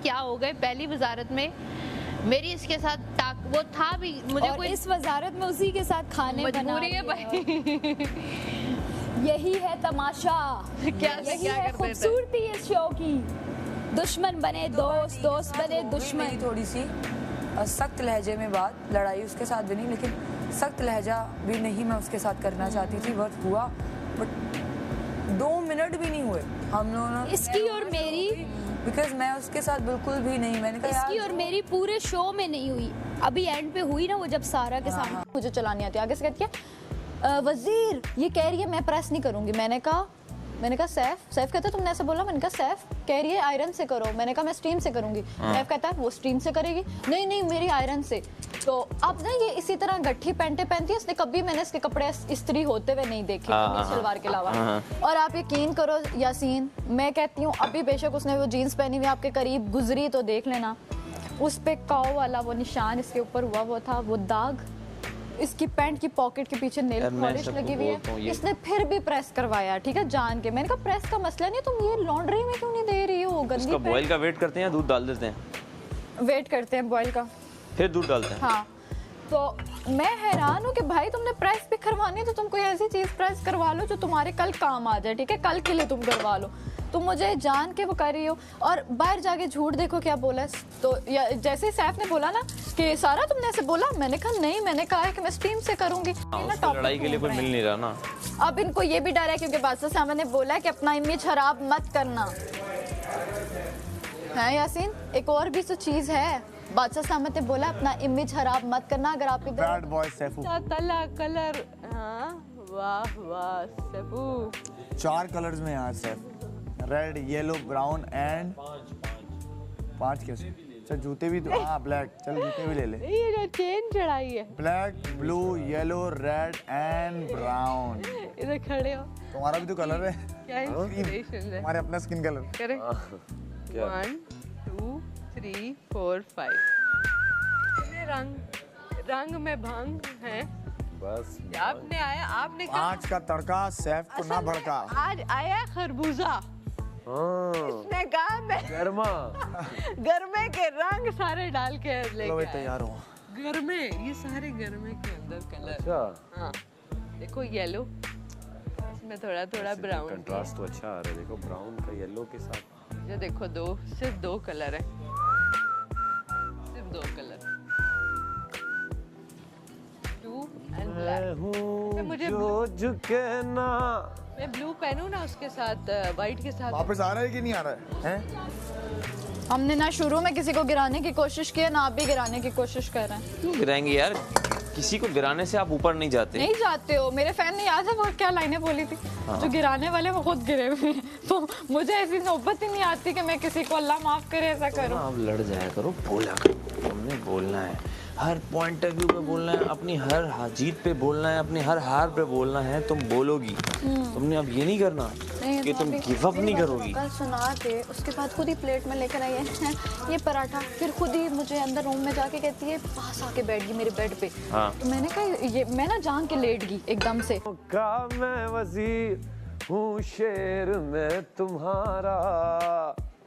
क्या हो गए। पहली वजारत में मेरी इसके साथ वो था भी, मुझे और कोई इस वजारत में उसी के साथ खाने बना मजबूरी है भाई। यही है तमाशा, यही है खूबसूरती इस शो की। दुश्मन बने दोस्त, दोस्त बने दुश्मन। थोड़ी सी सख्त लहजे में बात, लड़ाई उसके साथ भी नहीं, लेकिन सख्त लहजा भी नहीं मैं उसके साथ करना चाहती थी, बट हुआ। बट 2 मिनट भी नहीं हुए हम लोगों इसकी और मेरी, बिकॉज मैं उसके साथ बिल्कुल भी नहीं, मैंने कहा इसकी और मेरी पूरे शो में नहीं हुई। अभी एंड पे हुई ना वो, जब सारा के सामने मुझे चलानी आती है, आगे से कहती है वजीर ये कह रही है मैं प्रेस नहीं करूंगी। मैंने कहा सैफ कहता है तुमने ऐसे बोला। मैंने कहा सैफ कह रही है आयरन से करो। मैंने कहा मैं स्टीम से करूंगी। सैफ कहता है वो स्टीम से करेगी। नहीं नहीं मेरी आयरन से। तो अब ना ये इसी तरह गट्ठी पैंटे पहनती है। इसने कभी मैंने इसके कपड़े इस्त्री होते हुए नहीं देखे सलवार के अलावा। और आप यकीन करो यासीन, मैं कहती हूँ अभी बेशक उसने वो जीन्स पहनी हुई आपके करीब गुजरी तो देख लेना, उस पे काऊ वाला वो निशान इसके ऊपर हुआ वो था, वो दाग। इसकी पैंट की पॉकेट के पीछे नेल पॉलिश लगी हुई है। इसने फिर भी प्रेस करवाया, ठीक है, जान के। मैंने कहा प्रेस का मसला नहीं, तुम ये लॉन्ड्री में क्यों नहीं दे रही हो? गंदी उसका बॉयल का वेट करते हैं, दूध डाल देते हैं। वेट करते हैं बॉयल का, फिर दूध डालते हैं। हाँ। तो मैं हैरान हूँ कि भाई तुमने प्रेस भी करवानी है तो तुम कोई ऐसी चीज प्रेस करवा लो जो तुम्हारे कल काम आ जाए, ठीक है, कल के लिए तुम करवा लो। तुम मुझे जान के वो कर रही हो। और बाहर जाके झूठ देखो क्या बोला है। तो जैसे ही सैफ ने बोला ना कि सारा तुमने ऐसे बोला, मैंने कहा नहीं, मैंने कहा है कि मैं स्टीम से करूंगी। लड़ाई के लिए कोई मिल नहीं रहा ना। अब इनको ये भी डर है क्योंकि बादशाह साहब ने बोला है कि अपना इमेज खराब मत करना है। यासीन एक और भी तो चीज है, बादशाह साहब ने बोला अपना इमेज खराब मत करना। अगर आप बैड बॉय सैफू तला कलर, हाँ वाह वाह सैफू। 4 कलर्स में यार Saif, red yellow brown and 5 कैसे? चल जूते भी तो, हाँ ब्लैक, चल जूते भी ले ले। ये जो चेन चढ़ाई है, black blue yellow red and brown. इधर खड़े हो, तुम्हारा भी तो कलर है, क्या इंस्पिरेशन है? हमारे अपना स्किन कलर। करें 1 2 3 4 5। रंग में भंग है बस। आपने आया, आपने कहा आज का तड़का सैफ को ना भड़का। आज आया खरबूजा, इसने कहा मैं गरमे के रंग सारे डाल के लेके आया। तैयार हो गरमे, ये सारे गरमे के अंदर कलर। अच्छा हाँ देखो येलो, इसमें थोड़ा थोड़ा ब्राउन, कंट्रास्ट तो अच्छा आ रहा है। देखो ब्राउन का येलो के साथ, ये देखो सिर्फ 2 कलर है, सिर्फ 2 कलर, ब्लू एंड ब्लैक। मुझे मैं ब्लू पहनूं ना उसके साथ, व्हाइट के साथ। वापस आ रहा है कि नहीं आ रहा है? हमने ना शुरू में किसी को गिराने की कोशिश की है ना आप भी गिराने की कोशिश कर रहे हैं। क्यों गिराएंगे यार? किसी को गिराने से आप ऊपर नहीं जाते। नहीं जाते हो। मेरे फैन ने याद है वो क्या लाइनें बोली थी, जो गिराने वाले वो खुद गिरे हुए हैं। तो मुझे ऐसी नौबत ही नहीं आती कि मैं किसी को अल्लाह माफ करे ऐसा करूं। आप लड़ जाया करो, बोला करो, हमने बोलना है, हर पॉइंट ऑफ व्यू पे बोलना है, अपनी हर जीत पे बोलना है, अपनी हर हार पे बोलना है। तुम बोलोगी, तुमने अब ये नहीं करना कि तुम गिव अप नहीं करोगी। कल सुना के उसके बाद खुद ही प्लेट में लेकर आई है ये पराठा, फिर खुद ही मुझे अंदर रूम में जाके कहती है पास आके बैठ गई मेरे बेड पे। हाँ। तो मैंने कहा ये मैं ना जान के लेट गई एकदम से। मैं वजीर हूँ शेर में तुम्हारा।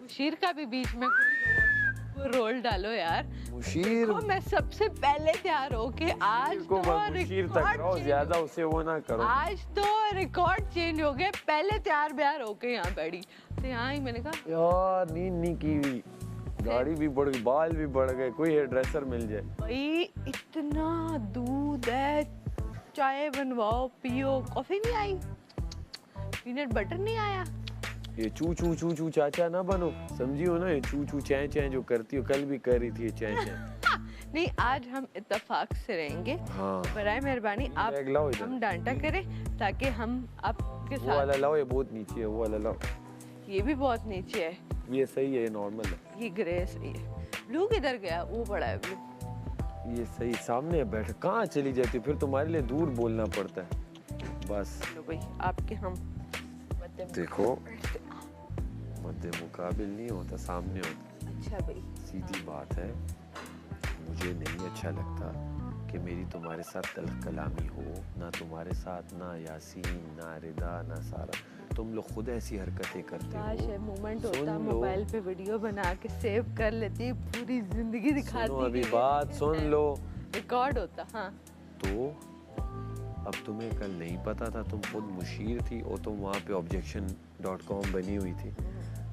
मुशीर का भी बीच में वो रोल डालो यार। मुशीर मैं सबसे पहले तैयार हो के आज को तो मुशीर तक रहो, ज्यादा उसे वो ना करो। आज तो रिकॉर्ड चेंज हो गए, पहले तैयार ब्यार होके यहाँ बैठी तो यहाँ ही मैंने कहा यार नींद नहीं की हुई, दाढ़ी भी बढ़ गई, बाल भी बढ़ गए, कोई हेयर ड्रेसर मिल जाए। भाई इतना दूध है, चाय बनवाओ पियो, कॉफी नहीं आई, पीनट बटर नहीं आया। ये चू चू चू चू चाचा ना बनो, समझी हो ना? ये चू चू चै चै जो करती हो, कल भी कर रही थी ये चै चै। नहीं आज हम इत्तेफाक से रहेंगे। हाँ। बराए मेहरबानी आप हम डांटा करें ताकि हम आपके साथ। वो वाला लाओ, ये बहुत नीचे है, वो वाला लाओ। ये भी बहुत नीचे है। ये सही है, ये नॉर्मल है। ये ग्रे सही है। ब्लू किधर गया? वो बड़ा है ब्लू। ये सही सामने बैठ, कहाँ चली जाती? फिर तुम्हारे लिए दूर बोलना पड़ता है बस। तो भाई आपके हम देखो मध्य मुकाबिल नहीं होता, सामने होता। अच्छा भाई सीधी बात है, मुझे नहीं अच्छा लगता कि मेरी तुम्हारे साथ तल्ख कलामी हो, ना तुम्हारे साथ, ना यासीन, ना रिदा, ना सारा। तुम लोग खुद ऐसी हरकतें करते काश हो। ये मोमेंट होता, सुन लो। मोबाइल पे वीडियो बना के सेव कर लेती, पूरी जिंदगी दिखाती। सुनो अभी बात सुन लो। रिकॉर्ड होता। हाँ तो अब तुम्हें कल नहीं पता था, तुम खुद मुशीर थी और तुम वहाँ पे objection.com बनी हुई थी,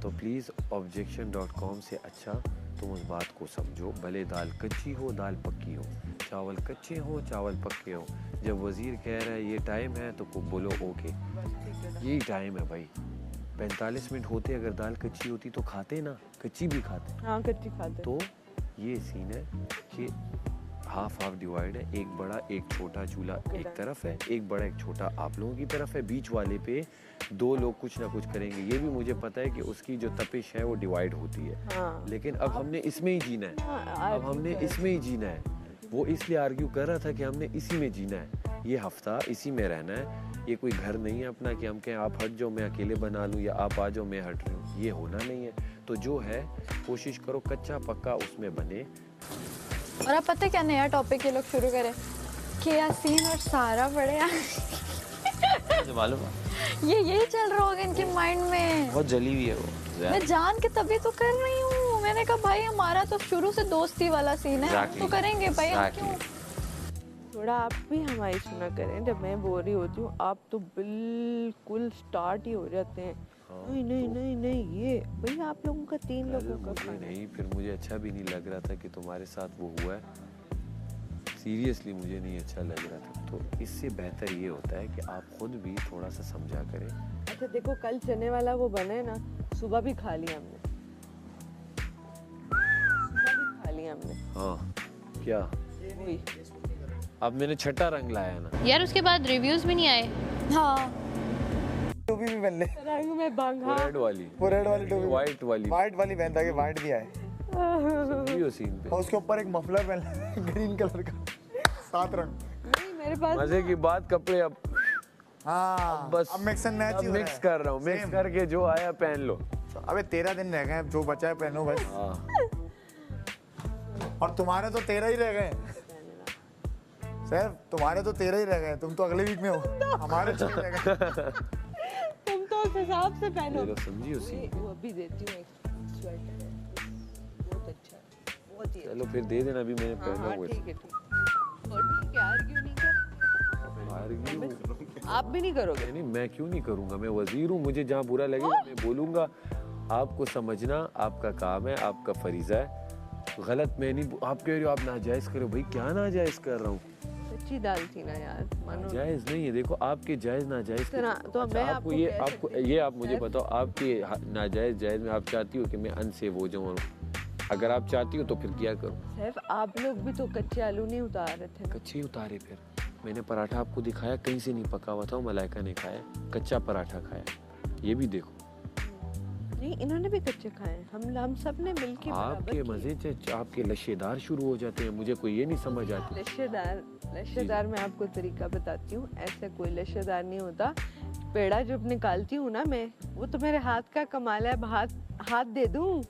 तो प्लीज़ objection.com से अच्छा तुम उस बात को समझो। भले दाल कच्ची हो दाल पक्की हो, चावल कच्चे हो चावल पक्के हो, जब वज़ीर कह रहा है ये टाइम है तो बोलो ओके यही टाइम है भाई। 45 मिनट होते अगर दाल कच्ची होती तो खाते ना, कच्ची भी खाते। हाँ कच्ची खाते। तो ये सीन है कि हाफ हाफ डिवाइड है, एक बड़ा एक छोटा चूल्हा एक तरफ है, एक बड़ा एक छोटा आप लोगों की तरफ है, बीच वाले पे दो लोग कुछ ना कुछ करेंगे। ये भी मुझे पता है कि उसकी जो तपिश है वो डिवाइड होती है। हाँ। लेकिन अब हमने इसमें ही जीना है। हाँ, अब हमने इसमें ही जीना है। वो इसलिए आर्ग्यू कर रहा था कि हमने इसी में जीना है, ये हफ्ता इसी में रहना है। ये कोई घर नहीं है अपना कि हम कहें आप हट जाओ मैं अकेले बना लूँ या आप आ जाओ मैं हट रही हूँ, ये होना नहीं है। तो जो है कोशिश करो कच्चा पक्का उसमें बने। और आप पता है क्या नया टॉपिक ये लोग शुरू करें कि यासीन और सारा बड़े मालूम है यही चल रहा होगा इनके माइंड में। बहुत जली हुई है वो। मैं जान के तभी तो कर रही हूँ। मैंने कहा भाई हमारा तो शुरू से दोस्ती वाला सीन है, हम तो करेंगे भाई, हम क्यों। थोड़ा आप भी हमारी सुना करें, जब मैं बोल रही होती हूँ आप तो बिल्कुल स्टार्ट ही हो जाते हैं। नहीं नहीं नहीं नहीं ये भाई आप लोगों का 3 लोगों का मुझे नहीं, फिर मुझे अच्छा भी नहीं लग रहा था कि तुम्हारे साथ वो हुआ है। सीरियसली मुझे नहीं अच्छा लग रहा था। तो इससे बेहतर ये होता है कि आप खुद भी थोड़ा सा समझा करें। अच्छा देखो कल चने वाला वो बने ना, सुबह भी खा लिया हमने, सुबह भी खा लिया हमने। हाँ क्या वही। अब मैंने छठा रंग लाया ना यार उसके बाद रिव्यूज भी नहीं आए। हाँ टोपी भी पहन ले, रंग में बंगा। रेड वाली वो रेड वाली टोपी, व्हाइट वाली व्हाइट वाली पहनता कि व्हाइट दिया है वीडियो सीन पे। और उसके ऊपर एक मफलर पहन ग्रीन कलर का 7 रंग। नहीं मेरे पास मजे की बात कपड़े अब हाँ बस अब मिक्स एंड मैच ही हो रहा मिक्स है। कर रहा हूँ, मिक्स Same। करके जो आया पहन लो। अबे 13 दिन रह गए, जो बचा है पहनो बस। हाँ और तुम्हारे तो 13 ही रह गए सर, तुम्हारे तो 13 ही रह गए, तुम तो अगले वीक में हो, हमारे 6 रह गए। तुम तो उस हिसाब से पहनो। ये लो समझी उसी ये वो अभी देती हूँ एक स्वेटर है, बहुत अच्छा है, बहुत ही अच्छा। चलो फिर दे देना, अभी मैंने हाँ पहना हाँ हुआ ठीक है ठीक। और ठीक है आर्ग्यू नहीं कर। है। आप भी नहीं करोगे। नहीं मैं क्यों नहीं करूंगा, मैं वजीर हूँ, मुझे जहाँ बुरा लगेगा मैं बोलूंगा। आपको समझना आपका काम है, आपका फरीजा है। गलत मैं नहीं, आप कह रहे हो आप नाजायज करो, भाई क्या नाजायज कर रहा हूँ? सच्ची दाल थी ना यार, मानो। जायज नहीं है, देखो आपके जायज नाजायज तो ना- तो मैं आपको आपको ये कह आपको सकती हूँ। ये आप मुझे बताओ, आपके नाजायज जायज में आप चाहती हो कि मैं अनसेव हो जाऊँ? अगर आप चाहती हो तो फिर क्या करूँ? सिर्फ आप लोग भी तो कच्चे आलू नहीं उतार रहे थे ना। कच्चे ही उतारे। फिर मैंने पराठा आपको दिखाया, कहीं से नहीं पका हुआ था, मलाइका ने खाया, कच्चा पराठा खाया। ये भी देखो नहीं इन्होंने भी कच्चे खाए, हम सब ने मिलके आपके मजे से आपके लशेदार शुरू हो जाते हैं, मुझे कोई ये नहीं समझ आती। लशेदार मैं आपको तरीका बताती हूँ। ऐसे कोई लशेदार नहीं होता। पेड़ा जब निकालती हूँ ना मैं, वो तो मेरे हाथ का कमाल है। हाथ दे दूँ?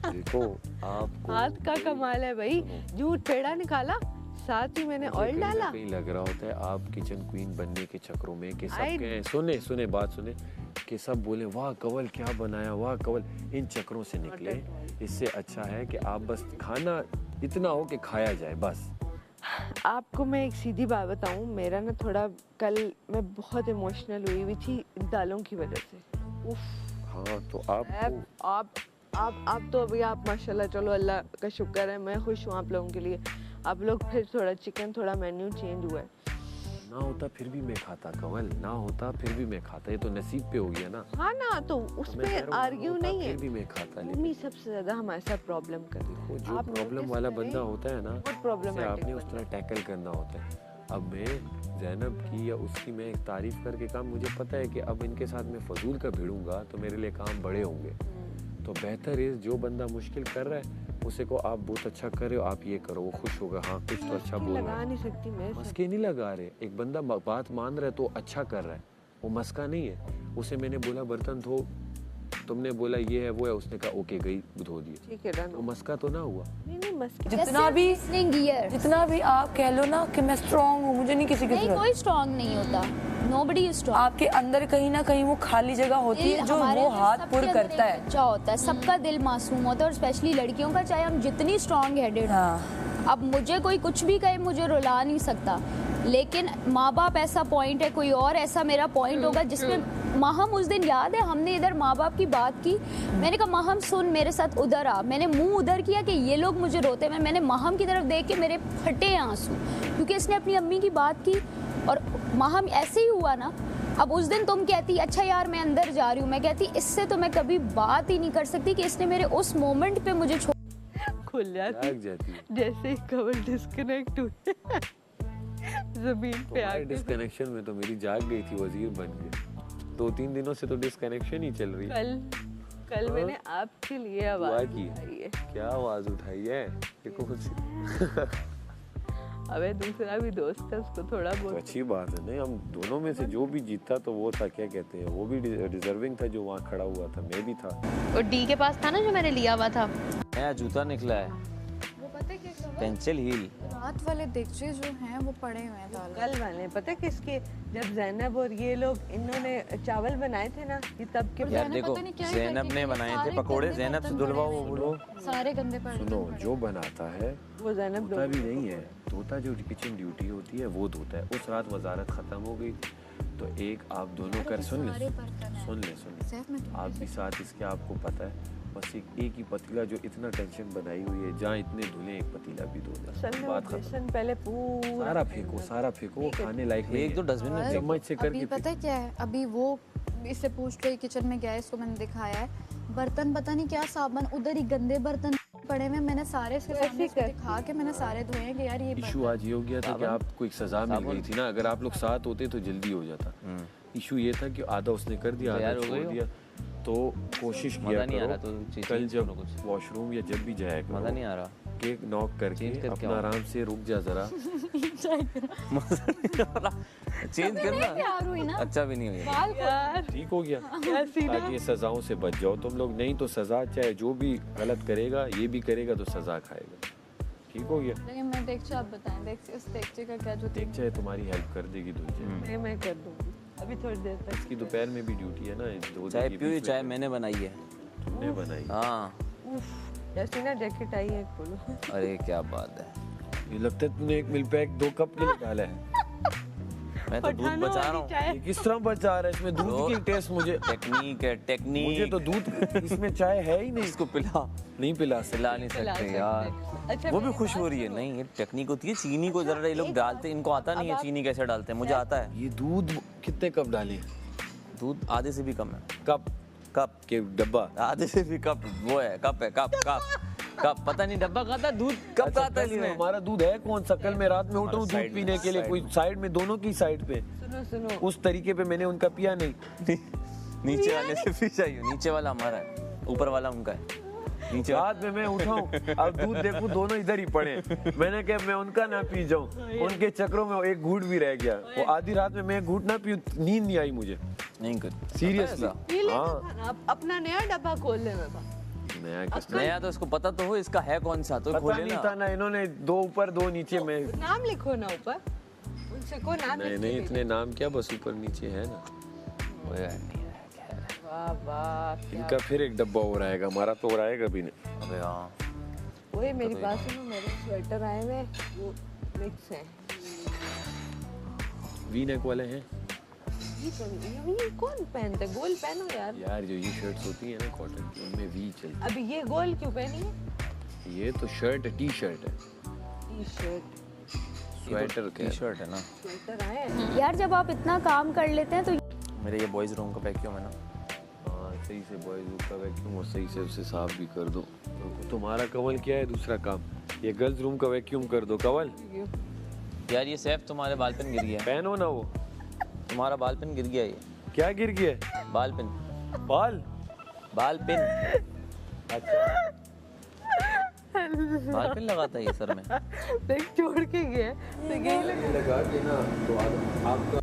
देखो आपको हाथ का कमाल है भाई। झूठ पेड़ा निकाला, साथ ही मैंने मुझे ऑयल कहीं ना डाला। कहीं लग रहा होता है आप किचन क्वीन बनने के चक्रों में कि सब I- कहें, सुने सुने बात सुने, कि सब बोले वाह कवल क्या बनाया, वाह कवल। इन चक्रों से निकले। इससे अच्छा है कि आप बस खाना इतना हो कि खाया जाए बस। आपको मैं एक सीधी बात बताऊं, मेरा ना थोड़ा कल मैं बहुत इमोशनल हुई हुई थी दालों की वजह से। उफ, हाँ तो आपको आप तो अभी आप माशाल्लाह, चलो अल्लाह का शुक्र है, मैं खुश हूँ आप लोगों के लिए। आप लोग फिर थोड़ा चिकन, थोड़ा मेन्यू चेंज हुआ है। ना होता फिर भी मैं खाता कवल, ना होता फिर भी मैं खाता, ये तो नसीब पे हो गया ना। हाँ ना, तो तो मैं कह उसमें रहा हूँ, ना आर्ग्यू होता नहीं है। फिर भी मैं खाता। लेकिन मम्मी सबसे ज्यादा हमारे साथ प्रॉब्लम कर रही देखो है। जो आप प्रॉब्लम notice वाला करें, बंदा होता है ना, बहुत उसे problematic आपने उस बंदा। तरह टैकल करना होता है। अब मैं जैनब की या उसकी मैं एक तारीफ करके काम, मुझे पता है कि अब इनके साथ मैं फजूल का भिड़ूंगा तो मेरे लिए काम बड़े होंगे। तो बेहतर है जो बंदा मुश्किल कर रहा है उसे को आप बहुत अच्छा कर रहे हो, आप ये करो, वो खुश होगा, हाँ कुछ तो अच्छा बोल रहा लगा है। नहीं सकती मैं। मस्के नहीं लगा रहे, एक बंदा बात मान रहा है तो अच्छा कर रहा है, वो मस्का नहीं है। उसे मैंने बोला बर्तन धो, तुमने बोला ये है वो है, उसने कहा ओके गई धो दिए, ठीक है डन। तो मस्का तो ना हुआ। नहीं नहीं मस्की जितना भी आप कह लो ना कि मैं स्ट्रांग हूँ, मुझे नहीं किसी की नहीं, जरूरत। कोई स्ट्रांग नहीं होता, नोबडी इज स्ट्रांग। आपके अंदर कहीं ना कहीं वो खाली जगह होती है जो वो हाथ पुर करता है। बच्चा होता है, सबका दिल मासूम होता है, और स्पेशली लड़कियों का, चाहे हम जितनी स्ट्रांग हेडेड। हाँ, अब मुझे कोई कुछ भी कहे, मुझे रुला नहीं सकता, लेकिन माँ बाप ऐसा पॉइंट है, कोई और ऐसा मेरा पॉइंट होगा जिसमें माहम, उस दिन याद है हमने इधर माँ बाप की बात की, मैंने कहा माहम सुन मेरे साथ उधर आ, मैंने मुंह उधर किया कि ये लोग मुझे रोते हैं, मैंने माहम की तरफ देख के मेरे फटे आंसू, क्योंकि इसने अपनी अम्मी की बात की और माहम ऐसे ही हुआ ना। अब उस दिन तुम कहती अच्छा यार मैं अंदर जा रही हूँ, मैं कहती इससे तो मैं कभी बात ही नहीं कर सकती कि इसने मेरे उस मोमेंट पे मुझे खुल जाती जाग जाती है। जैसे ही कवर डिस्कनेक्ट हुई जमीन पे आके। डिस्कनेक्शन में तो मेरी जाग गई थी, वजीर बन के। 2-3 दिनों से तो डिस्कनेक्शन ही चल रही है। कल मैंने आपके लिए आवाज की उठाई है। क्या आवाज उठाई है? ये कौन सी? अबे दूसरा भी दोस्त है, उसको थोड़ा तो बहुत अच्छी बात है। नहीं, हम दोनों में से जो भी जीता तो वो था, क्या कहते हैं, वो भी डिजर्विंग था जो वहाँ खड़ा हुआ था, मैं भी था। और डी के पास था ना जो मैंने लिया हुआ था। नया जूता निकला है, वो पता है क्या पेंसिल हील। रात वाले देगचे जो हैं वो पड़े हुए हैं दाल। कल वाले पता है किसके, जब जैनब और ये लोग इन्होंने चावल बनाए थे ना, ये तब के यार देखो जैनब ने बनाए थे पकोड़े, जैनब से धुलवाओ वो बोलो। सारे गंदे पड़े सुनो, जो बनाता है वो जैनब धोता भी नहीं है, धोता जो किचन ड्यूटी होती है वो धोता है। उस रात वजारत खत्म हो गई तो एक आप दोनों कर सुन ले सैफ में आप भी साथ इसके, आपको पता है बस एक ही पतीला जो इतना टेंशन बनाई हुई है, जहाँ इतने धुले एक पतीला भी धो दे, बात खत्म। बेसन पहले पूरा सारा फेंको वो खाने लायक नहीं एक तो है। डस्टबिन में फेंको। चम्मच से अभी करके पता है क्या है, अभी वो इससे पूछ के किचन में गया है, इसको मैंने दिखाया है, बर्तन पता नहीं क्या साबुन, उधर ही गंदे बर्तन पड़े हुए, मैंने सारे इसके सामने इसको दिखा के मैंने सारे धोए हैं कि यार ये इशू आज ये हो गया था कि आपको एक सजा मिल गई थी ना, अगर आप लोग साथ होते तो जल्दी हो जाता। इशू ये था कि आधा उसने कर दिया, आधा छोड़ दिया। तो कोशिश किया मजा नहीं आ रहा, करो तो कल जब वॉशरूम या जब भी जाया करो, मजा नहीं आ रहा, केक नॉक करके अपना आराम से रुक जा जरा। चेंज करना। प्यार हुई ना, अच्छा भी नहीं हुई, ठीक हो गया, ताकि ये सजाओं से बच जाओ तुम लोग। नहीं तो सजा, चाहे जो भी गलत करेगा ये भी करेगा तो सजा खाएगा। ठीक हो गया। लेकिन मैं देगचे, आप बताएं देगचे, उस देगचे का क्या जो देख चाहे तुम्हारी हेल्प कर देगी धुल मैं कर दूंगी अभी थोड़ी देर तक। इसकी दोपहर में भी ड्यूटी है ना, चाय पियो, चाय मैंने बनाई है। तुमने बनाई? हाँ जैसी ना जैकेट आई है एक बोलो। अरे क्या बात है, ये लगता है तुमने एक मिल पैक 2 कप के लिए डाला है। मैं तो दूध बचा रहा हूँ। ये किस तरह बचा रहा है? इसमें दूध की टेस्ट मुझे टेक्निक है, टेक्निक। मुझे तो दूध, इसमें चाय है ही नहीं। इसको पिला नहीं पिला सकते। पिला नहीं सकते यार। अच्छा वो भी खुश हो रही है। नहीं ये टेक्निक होती है, चीनी को जरा ये लोग डालते, इनको आता नहीं है चीनी कैसे डालते हैं, मुझे आता है। ये दूध कितने कप डाले? दूध आधे से भी कम है। कप कप के डब्बा? आधे से भी कप, वो है कप, है कप कप कप। पता नहीं डब्बा खाता दूध कब अच्छा, खाता है इसमें। हमारा दूध है कौन सा? कल मैं रात में उठ रहा हूँ दूध पीने के लिए, कोई साइड में, दोनों की साइड पे। सुनो उस तरीके पे मैंने उनका पिया नहीं। नीचे वाले से भी चाहिए, नीचे वाला हमारा है, ऊपर वाला उनका है। नीचे रात में मैं उठाऊं अब दूध देखूं दोनों इधर ही पड़े, मैंने कहा मैं उनका ना पी जाऊं, उनके चक्रों में एक घूंट भी रह गया। वो आधी रात में मैं घूंट ना पीऊं, नींद नहीं आई मुझे नहीं कर सीरियसली। हाँ अपना नया डब्बा खोल लेना था। नया तो इसको पता तो हो इसका है कौन सा, तो पता खोले नहीं ना। था ना, इन्होंने 2 ऊपर 2 नीचे में। नाम लिखो ना ऊपर, उनसे को नाम नहीं नहीं इतने नाम क्या, बस ऊपर नीचे है ना। वाह वाह। इनका फिर एक डब्बा हो रहेगा, हमारा तो हो रहेगा भी नहीं। अबे हाँ, वही मेरी पास है ना, मेरे स्वेटर आए हुए वो मिक्स हैं। वी नेक वाले हैं ये कौन पहनता है? गोल पहनो यार। यार, जो ये शर्ट्स होती है ना कॉटन की, उनमें वी चलती अभी ये गोल क्यों पहनी है? है। ये तो शर्ट है, टी शर्ट है, T shirt sweater T shirt है ना। स्वेटर आए हैं। यार जब आप इतना काम कर लेते हैं तो मेरे ये बॉयज रूम का वैक्यूम है ना। हाँ, सही से बॉयज रूम का वैक्यूम और सही से उसे साफ भी कर दो। तो तुम्हारा कवल क्या है दूसरा काम? ये गर्ल्स रूम का वैक्यूम कर दो कवल। यार ये सैफ तुम्हारे बाल पेन गिर गया। पेन हो ना वो, तुम्हारा बाल पेन गिर गया। ये क्या गिर गया? बाल पेन। बाल पेन। अच्छा, बाल पेन लगाता है ये सर में। देख छोड़ के गया। लगा के ना तो आपका